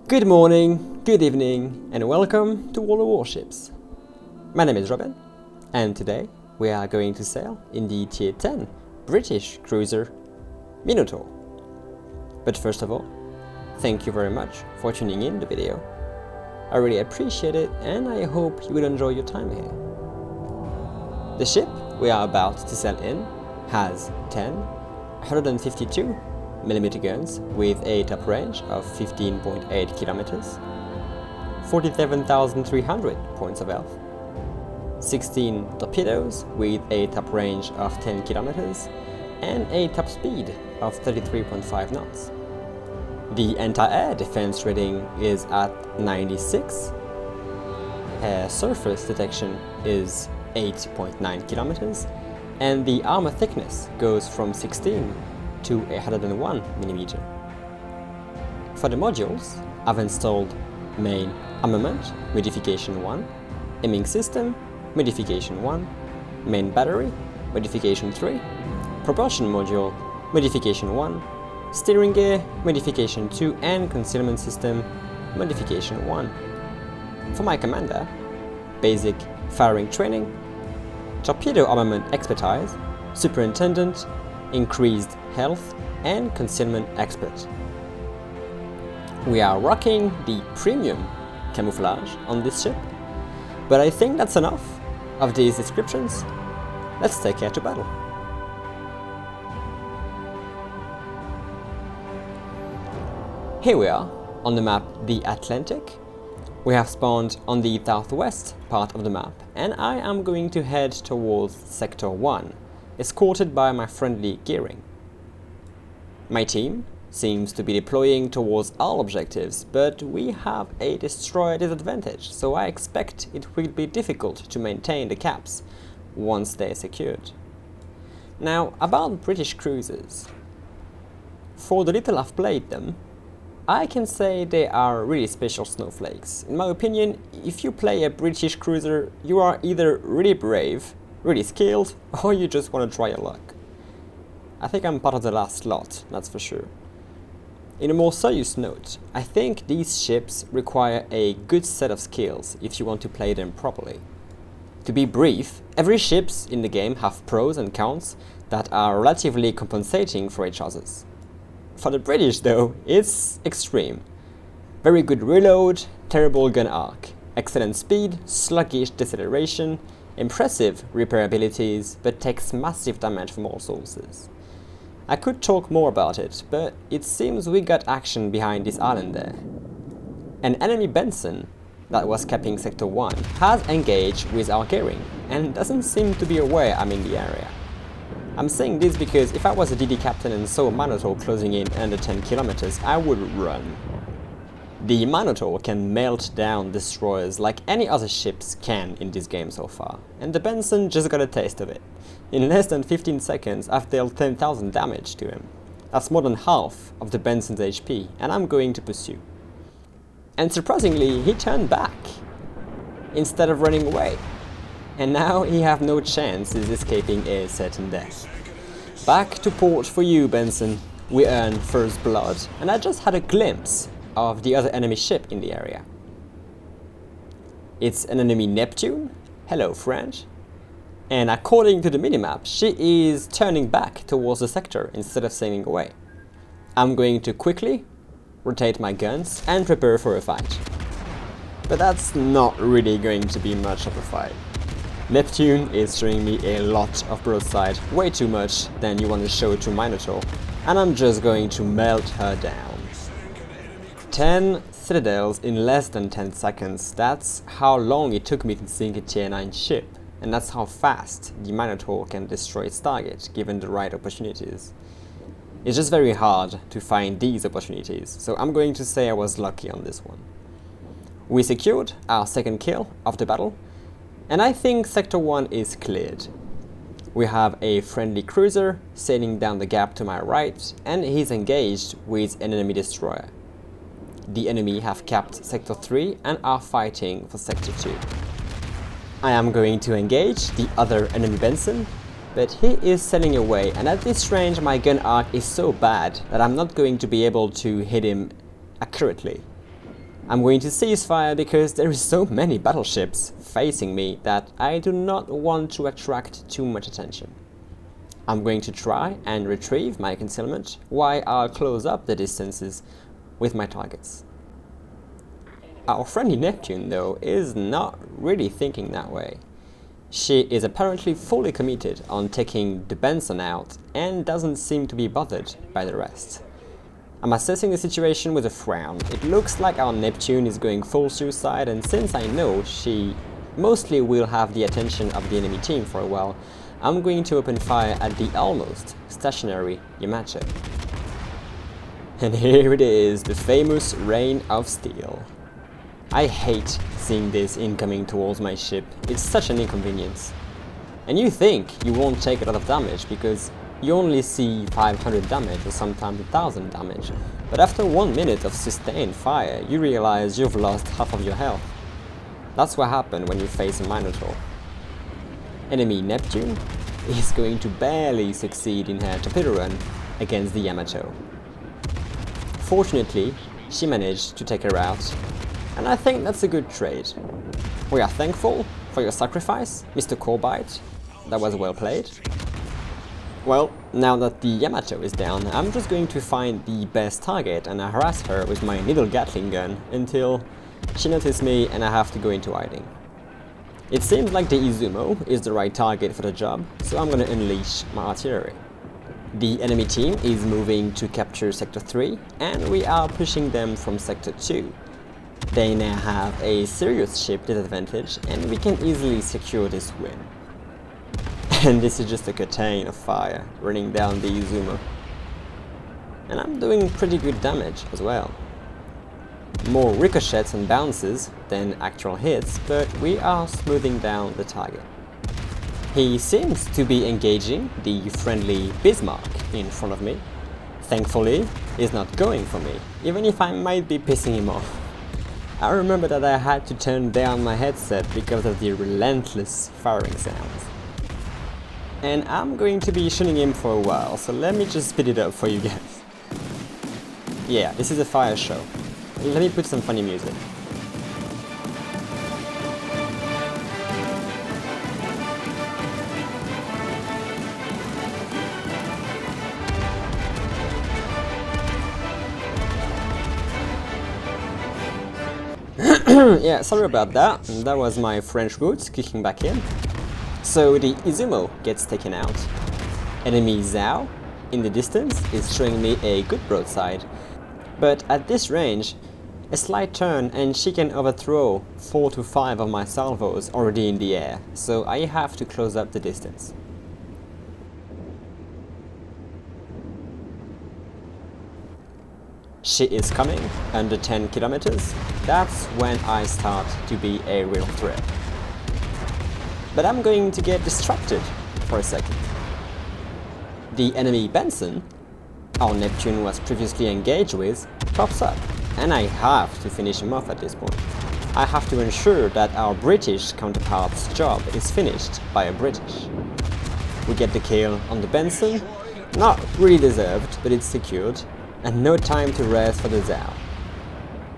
Good morning, good evening, and welcome to World of Warships. My name is Robin, and today we are going to sail in the Tier 10 British cruiser Minotaur. But first of all, thank you very much for tuning in the video. I really appreciate it, and I hope you will enjoy your time here. The ship we are about to sail in has 10 152mm guns with a top range of 15.8 kilometers, 47,300 points of health, 16 torpedoes with a top range of 10 kilometers and a top speed of 33.5 knots. The anti-air defense rating is at 96, air surface detection is 8.9 kilometers, and the armor thickness goes from 16 to 101mm. For the modules, I've installed main armament, modification 1, aiming system, modification 1, main battery, modification 3, propulsion module, modification 1, steering gear, modification 2, and concealment system, modification 1. For my commander, basic firing training, torpedo armament expertise, superintendent, increased health, and concealment expert. We are rocking the premium camouflage on this ship, but I think that's enough of these descriptions. Let's take her to battle. Here we are on the map The Atlantic. We have spawned on the southwest part of the map, and I am going to head towards Sector 1, escorted by my friendly gearing. My team seems to be deploying towards all objectives, but we have a destroyer disadvantage, so I expect it will be difficult to maintain the caps once they're secured. Now, about British cruisers. For the little I've played them, I can say they are really special snowflakes. In my opinion, if you play a British cruiser, you are either really brave, really skilled, or you just want to try your luck. I think I'm part of the last lot, that's for sure. In a more serious note, I think these ships require a good set of skills if you want to play them properly. To be brief, every ships in the game have pros and cons that are relatively compensating for each other's. For the British though, it's extreme. Very good reload, terrible gun arc, excellent speed, sluggish deceleration, impressive repair abilities, but takes massive damage from all sources. I could talk more about it, but it seems we got action behind this island there. An enemy Benson that was capping Sector 1 has engaged with our gearing and doesn't seem to be aware I'm in the area. I'm saying this because if I was a DD captain and saw a Minotaur closing in under 10 kilometers, I would run. The Minotaur can melt down destroyers like any other ships can in this game so far, and the Benson just got a taste of it. In less than 15 seconds, I've dealt 10,000 damage to him. That's more than half of the Benson's HP, and I'm going to pursue. And surprisingly, he turned back, instead of running away. And now he have no chance of escaping a certain death. Back to port for you, Benson. We earned first blood, and I just had a glimpse of the other enemy ship in the area. It's an enemy Neptune. Hello, friend. And according to the minimap, she is turning back towards the sector instead of sailing away. I'm going to quickly rotate my guns and prepare for a fight. But that's not really going to be much of a fight. Neptune is showing me a lot of broadside, way too much than you want to show to Minotaur, and I'm just going to melt her down. 10 citadels in less than 10 seconds, that's how long it took me to sink a Tier 9 ship, and that's how fast the Minotaur can destroy its target given the right opportunities. It's just very hard to find these opportunities, so I'm going to say I was lucky on this one. We secured our second kill of the battle, and I think Sector 1 is cleared. We have a friendly cruiser sailing down the gap to my right, and he's engaged with an enemy destroyer. The enemy have capped Sector 3 and are fighting for Sector 2. I am going to engage the other enemy Benson, but he is sailing away, and at this range my gun arc is so bad that I'm not going to be able to hit him accurately. I'm going to cease fire because there is so many battleships facing me that I do not want to attract too much attention. I'm going to try and retrieve my concealment while I'll close up the distances with my targets. Our friendly Neptune, though, is not really thinking that way. She is apparently fully committed on taking the Benson out and doesn't seem to be bothered by the rest. I'm assessing the situation with a frown. It looks like our Neptune is going full suicide, and since I know she mostly will have the attention of the enemy team for a while, I'm going to open fire at the almost stationary Yamato. And here it is, the famous Rain of Steel. I hate seeing this incoming towards my ship. It's such an inconvenience. And you think you won't take a lot of damage because you only see 500 damage or sometimes 1000 damage. But after 1 minute of sustained fire, you realize you've lost half of your health. That's what happened when you face a Minotaur. Enemy Neptune is going to barely succeed in her torpedo run against the Yamato. Fortunately, she managed to take her out, and I think that's a good trade. We are thankful for your sacrifice, Mr. Corbite. That was well played. Well, now that the Yamato is down, I'm just going to find the best target and harass her with my needle Gatling gun until she notices me and I have to go into hiding. It seems like the Izumo is the right target for the job, so I'm gonna unleash my artillery. The enemy team is moving to capture Sector 3, and we are pushing them from Sector 2. They now have a serious ship disadvantage, and we can easily secure this win. And this is just a curtain of fire running down the Izumo. And I'm doing pretty good damage as well. More ricochets and bounces than actual hits, but we are smoothing down the target. He seems to be engaging the friendly Bismarck in front of me. Thankfully, he's not going for me, even if I might be pissing him off. I remember that I had to turn down my headset because of the relentless firing sounds. And I'm going to be shooting him for a while, so let me just speed it up for you guys. Yeah, this is a fire show. Let me put some funny music. Yeah, sorry about that. That was my French roots kicking back in. So the Izumo gets taken out. Enemy Zhao in the distance is showing me a good broadside. But at this range, a slight turn and she can overthrow 4 to 5 of my salvos already in the air, so I have to close up the distance. She is coming under 10 kilometers. That's when I start to be a real threat. But I'm going to get distracted for a second. The enemy Benson, our Neptune was previously engaged with, pops up, and I have to finish him off at this point. I have to ensure that our British counterpart's job is finished by a British. We get the kill on the Benson, not really deserved, but it's secured, and no time to rest for the Zhao.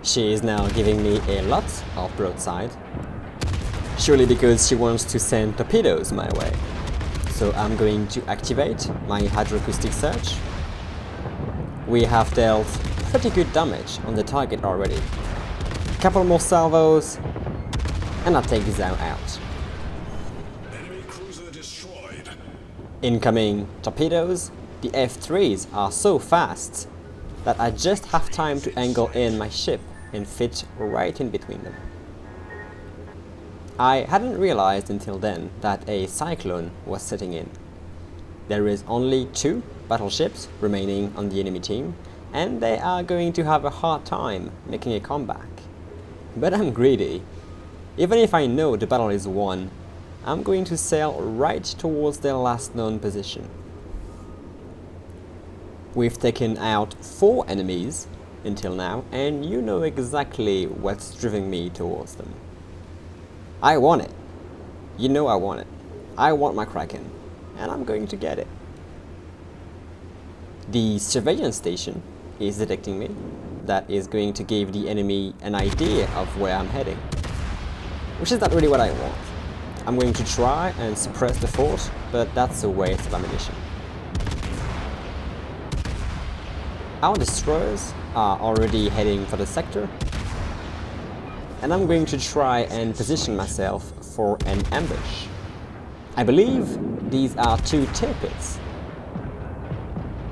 She is now giving me a lot of broadside, surely because she wants to send torpedoes my way. So I'm going to activate my hydroacoustic search. We have dealt pretty good damage on the target already. A couple more salvos, and I'll take Zhao out. Enemy cruiser destroyed. Incoming torpedoes. The F3s are so fast that I just have time to angle in my ship and fit right in between them. I hadn't realized until then that a cyclone was setting in. There is only 2 battleships remaining on the enemy team, and they are going to have a hard time making a comeback. But I'm greedy. Even if I know the battle is won, I'm going to sail right towards their last known position. We've taken out 4 enemies until now, and you know exactly what's driving me towards them. I want it. You know I want it. I want my Kraken, and I'm going to get it. The surveillance station is detecting me. that is going to give the enemy an idea of where I'm heading. Which is not really what I want. I'm going to try and suppress the fort, but that's a waste of ammunition. Our destroyers are already heading for the sector, and I'm going to try and position myself for an ambush. I believe these are 2 Tirpitz.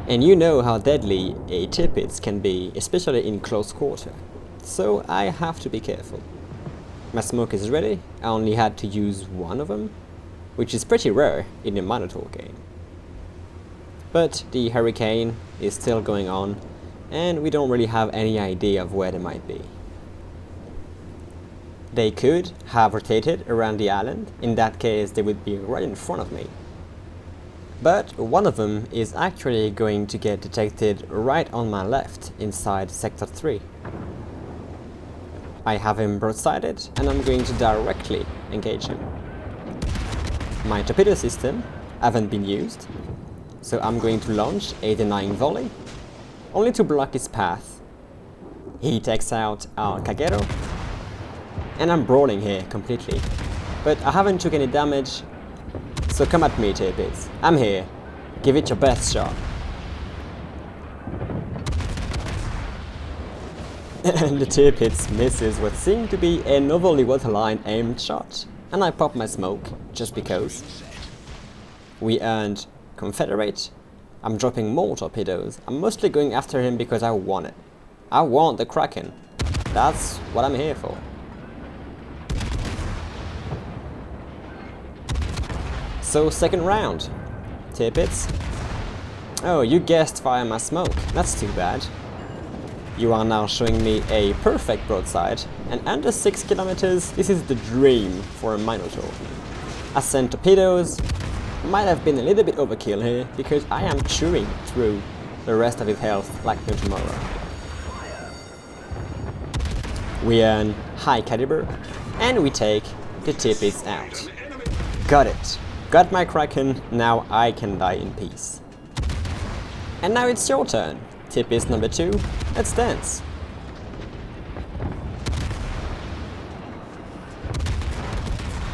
And you know how deadly a Tirpitz can be, especially in close quarter. So I have to be careful. My smoke is ready. I only had to use 1 of them, which is pretty rare in a Minotaur game. But the hurricane is still going on, and we don't really have any idea of where they might be. They could have rotated around the island. In that case, they would be right in front of me. But one of them is actually going to get detected right on my left, inside Sector 3. I have him broadsided, and I'm going to directly engage him. My torpedo system haven't been used, so I'm going to launch a denying volley, only to block his path. He takes out our Kagero, and I'm brawling here completely. But I haven't took any damage, so come at me, Tirpitz. I'm here. Give it your best shot. And the Tirpitz misses what seemed to be an overly waterline aimed shot, and I pop my smoke, just because. We earned Confederate. I'm dropping more torpedoes. I'm mostly going after him because I want it. I want the Kraken. That's what I'm here for. So, second round. Tirpitz. Oh, you guessed fire my smoke. That's too bad. You are now showing me a perfect broadside, and under 6 kilometers, this is the dream for a Minotaur. I sent torpedoes. Might have been a little bit overkill here, because I am chewing through the rest of his health like no tomorrow. We earn high caliber, and we take the Tirpitz out. Got it. Got my Kraken, now I can die in peace. And now it's your turn. Tirpitz number 2, let's dance.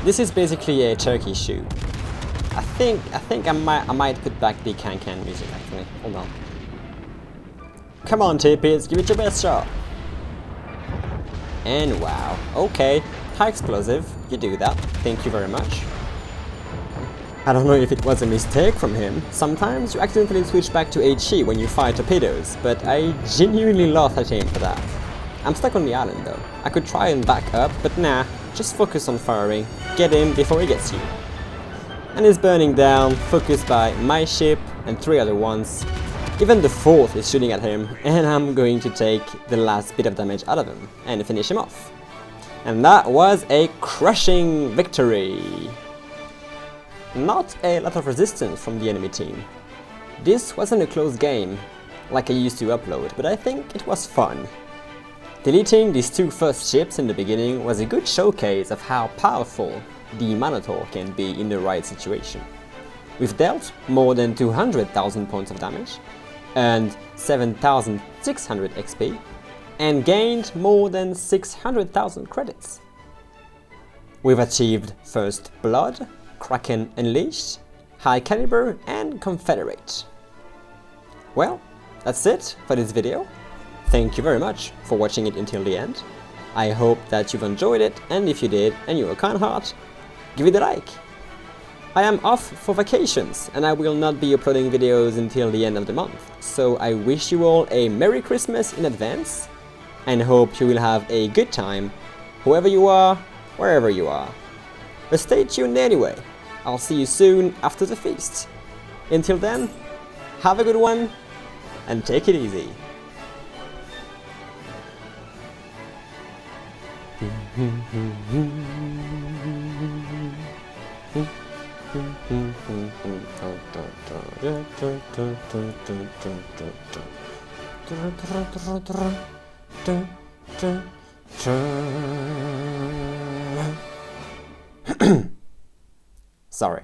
This is basically a turkey shoe. I think I might put back the can-can music actually. Hold on. Come on, Tirpitz, give it your best shot. And wow, okay, high explosive, you do that, thank you very much. I don't know if it was a mistake from him. Sometimes you accidentally switch back to HE when you fire torpedoes, but I genuinely lost at aim for that. I'm stuck on the island though. I could try and back up, but nah, just focus on firing. Get him before he gets you. And he's burning down, focused by my ship and 3 other ones. Even the 4th is shooting at him, and I'm going to take the last bit of damage out of him and finish him off. And that was a crushing victory! Not a lot of resistance from the enemy team. This wasn't a close game, like I used to upload, but I think it was fun. Deleting these 2 first ships in the beginning was a good showcase of how powerful the Minotaur can be in the right situation. We've dealt more than 200,000 points of damage, earned 7,600 XP, and gained more than 600,000 credits. We've achieved First Blood, Kraken Unleashed, High Caliber, and Confederate. Well, that's it for this video. Thank you very much for watching it until the end. I hope that you've enjoyed it, and if you did and you're a kind heart, give it a like. I am off for vacations and I will not be uploading videos until the end of the month, so I wish you all a Merry Christmas in advance and hope you will have a good time, whoever you are, wherever you are. But stay tuned anyway. I'll see you soon after the feast. Until then, have a good one and take it easy. Sorry.